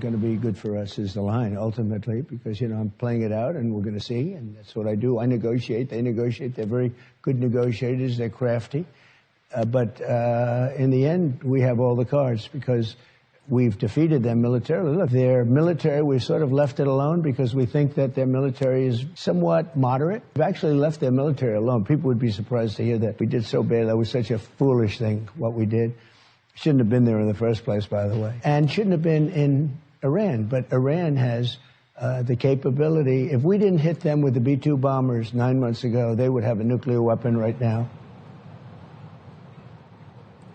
Going to be good for us is the line ultimately because I'm playing it out and we're going to see, and that's what I do. I negotiate, they negotiate. They're very good negotiators, they're crafty, but in the end we have all the cards because we've defeated them militarily. Look, their military, we've sort of left it alone because we think that their military is somewhat moderate. We've actually left their military alone. People would be surprised to hear that we did so bad. That was such a foolish thing what we did. Shouldn't have been there in the first place, by the way. And shouldn't have been in Iran. But Iran has the capability. If we didn't hit them with the B-2 bombers 9 months ago, they would have a nuclear weapon right now.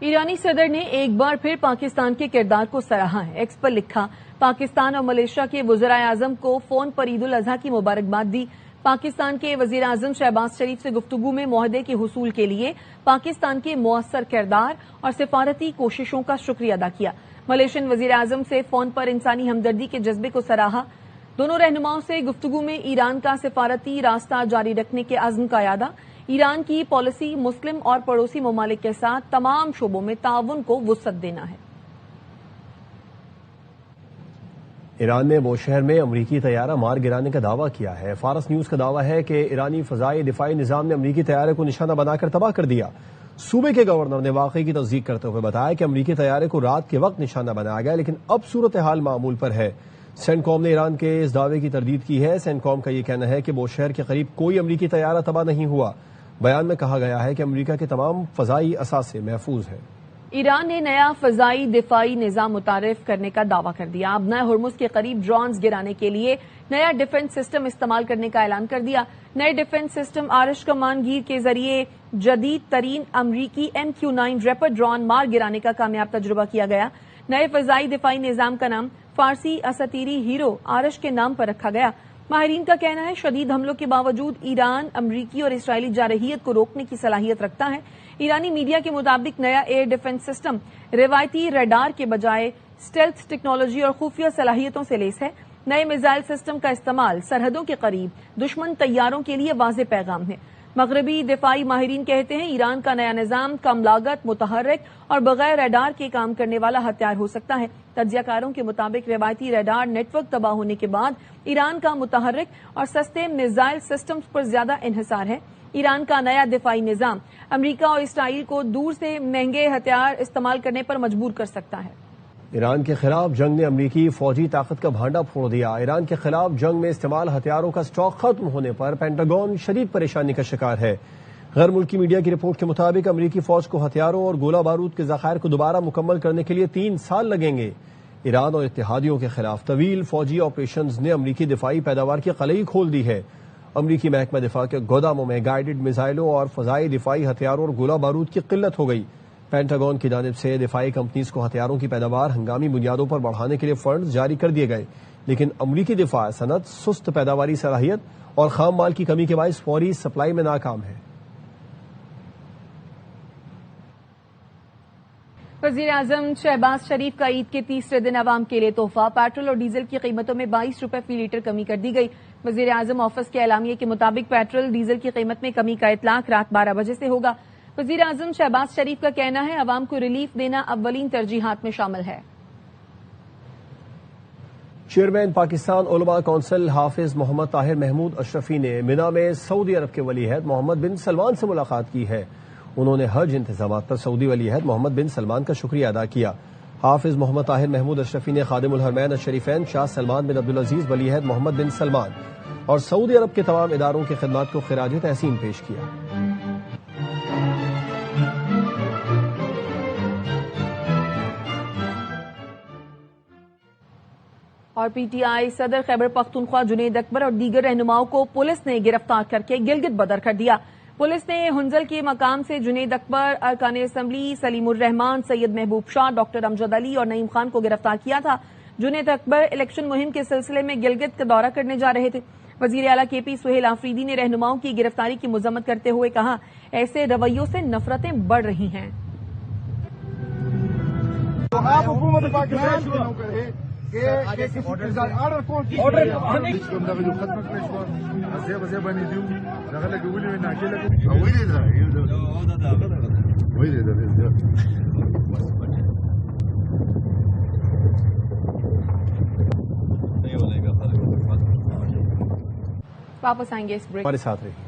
ایرانی صدر نے ایک بار پھر پاکستان کے کردار کو سراہا ہے. ایکس پر لکھا، پاکستان اور ملیشیا کے وزرائے اعظم کو فون پر عید الاضحیٰ کی مبارکباد دی. پاکستان کے وزیر اعظم شہباز شریف سے گفتگو میں معاہدے کے حصول کے لیے پاکستان کے مؤثر کردار اور سفارتی کوششوں کا شکریہ ادا کیا. ملیشین وزیر اعظم سے فون پر انسانی ہمدردی کے جذبے کو سراہا. دونوں رہنماؤں سے گفتگو میں ایران کا سفارتی راستہ جاری رکھنے کے عزم کا اعادہ. ایران کی پالیسی مسلم اور پڑوسی ممالک کے ساتھ تمام شعبوں میں تعاون کو وسعت دینا ہے. ایران نے بوشہر میں امریکی طیارہ مار گرانے کا دعویٰ کیا ہے. فارس نیوز کا دعویٰ ہے کہ ایرانی فضائی دفاعی نظام نے امریکی طیارے کو نشانہ بنا کر تباہ کر دیا. صوبے کے گورنر نے واقعے کی تصدیق کرتے ہوئے بتایا کہ امریکی طیارے کو رات کے وقت نشانہ بنایا گیا، لیکن اب صورتحال معمول پر ہے. سینٹکام نے ایران کے اس دعوے کی تردید کی ہے. سینٹکام کا یہ کہنا ہے کہ بوشہر کے قریب کوئی امریکی طیارہ تباہ نہیں ہوا. بیان میں کہا گیا ہے کہ امریکہ کے تمام فضائی اثاثے محفوظ ہیں. ایران نے نیا فضائی دفاعی نظام متعارف کرنے کا دعویٰ کر دیا. ابنائے ہرمز کے قریب ڈرونز گرانے کے لیے نیا ڈیفنس سسٹم استعمال کرنے کا اعلان کر دیا. نئے ڈیفنس سسٹم آرش کمان گیر کے ذریعے جدید ترین امریکی MQ-9 ریپر ڈرون مار گرانے کا کامیاب تجربہ کیا گیا. نئے فضائی دفاعی نظام کا نام فارسی اساطیری ہیرو آرش کے نام پر رکھا گیا. ماہرین کا کہنا ہے شدید حملوں کے باوجود ایران امریکی اور اسرائیلی جارحیت کو روکنے کی صلاحیت رکھتا ہے. ایرانی میڈیا کے مطابق نیا ایئر ڈیفنس سسٹم روایتی ریڈار کے بجائے اسٹیلتھ ٹیکنالوجی اور خفیہ صلاحیتوں سے لیس ہے. نئے میزائل سسٹم کا استعمال سرحدوں کے قریب دشمن طیاروں کے لیے واضح پیغام ہے. مغربی دفاعی ماہرین کہتے ہیں ایران کا نیا نظام کم لاگت، متحرک اور بغیر ریڈار کے کام کرنے والا ہتھیار ہو سکتا ہے. تجزیہ کاروں کے مطابق روایتی ریڈار نیٹ ورک تباہ ہونے کے بعد ایران کا متحرک اور سستے میزائل سسٹمز پر زیادہ انحصار ہے. ایران کا نیا دفاعی نظام امریکہ اور اسرائیل کو دور سے مہنگے ہتھیار استعمال کرنے پر مجبور کر سکتا ہے. ایران کے خلاف جنگ نے امریکی فوجی طاقت کا بھانڈا پھوڑ دیا. ایران کے خلاف جنگ میں استعمال ہتھیاروں کا اسٹاک ختم ہونے پر پینٹاگون شدید پریشانی کا شکار ہے. غیر ملکی میڈیا کی رپورٹ کے مطابق امریکی فوج کو ہتھیاروں اور گولہ بارود کے ذخائر کو دوبارہ مکمل کرنے کے لیے 3 سال لگیں گے. ایران اور اتحادیوں کے خلاف طویل فوجی آپریشنز نے امریکی دفاعی پیداوار کی قلعی کھول دی ہے. امریکی محکمہ دفاع کے گوداموں میں گائیڈڈ میزائلوں اور فضائی دفاعی ہتھیاروں اور گولہ بارود کی قلت ہو گئی. پینٹاگون کی جانب سے دفاعی کمپنیز کو ہتھیاروں کی پیداوار ہنگامی بنیادوں پر بڑھانے کے لیے فنڈز جاری کر دیے گئے، لیکن امریکی دفاع صنعت سست پیداواری صلاحیت اور خام مال کی کمی کے باعث فوری سپلائی میں ناکام ہے. وزیر اعظم شہباز شریف کا عید کے تیسرے دن عوام کے لیے تحفہ. پیٹرول اور ڈیزل کی قیمتوں میں 22 روپے فی لیٹر کمی کر دی گئی. وزیر اعظم آفس کے اعلامیے کے مطابق پیٹرول ڈیزل کی قیمت میں کمی کا اطلاق رات 12 بجے سے ہوگا. وزیر اعظم شہباز شریف کا کہنا ہے عوام کو ریلیف دینا اولین ترجیحات میں شامل ہے. چیئرمین پاکستان علماء کونسل حافظ محمد طاہر محمود اشرفی نے منا میں سعودی عرب کے ولی عہد محمد بن سلمان سے ملاقات کی ہے. انہوں نے حج انتظامات پر سعودی ولی عہد محمد بن سلمان کا شکریہ ادا کیا. حافظ محمد طاہر محمود اشرفی نے خادم الحرمین الشریفین شاہ سلمان بن عبدالعزیز ولی عہد محمد بن سلمان اور سعودی عرب کے تمام اداروں کی خدمات کو خراج تحسین پیش کیا. اور پی ٹی آئی صدر خیبر پختونخوا جنید اکبر اور دیگر رہنماؤں کو پولیس نے گرفتار کر کے گلگت بدر کر دیا. پولیس نے ہنزل کے مقام سے جنید اکبر، ارکان اسمبلی سلیم الرحمان، سید محبوب شاہ، ڈاکٹر امجد علی اور نعیم خان کو گرفتار کیا تھا. جنید اکبر الیکشن مہم کے سلسلے میں گلگت کا دورہ کرنے جا رہے تھے. وزیر اعلیٰ کے پی سہیل آفریدی نے رہنماؤں کی گرفتاری کی مذمت کرتے ہوئے کہا ایسے رویوں سے نفرتیں بڑھ رہی ہیں. آپ حکومت پاکستان واپس آئیں گے اس بریک. ہمارے ساتھ رہیے.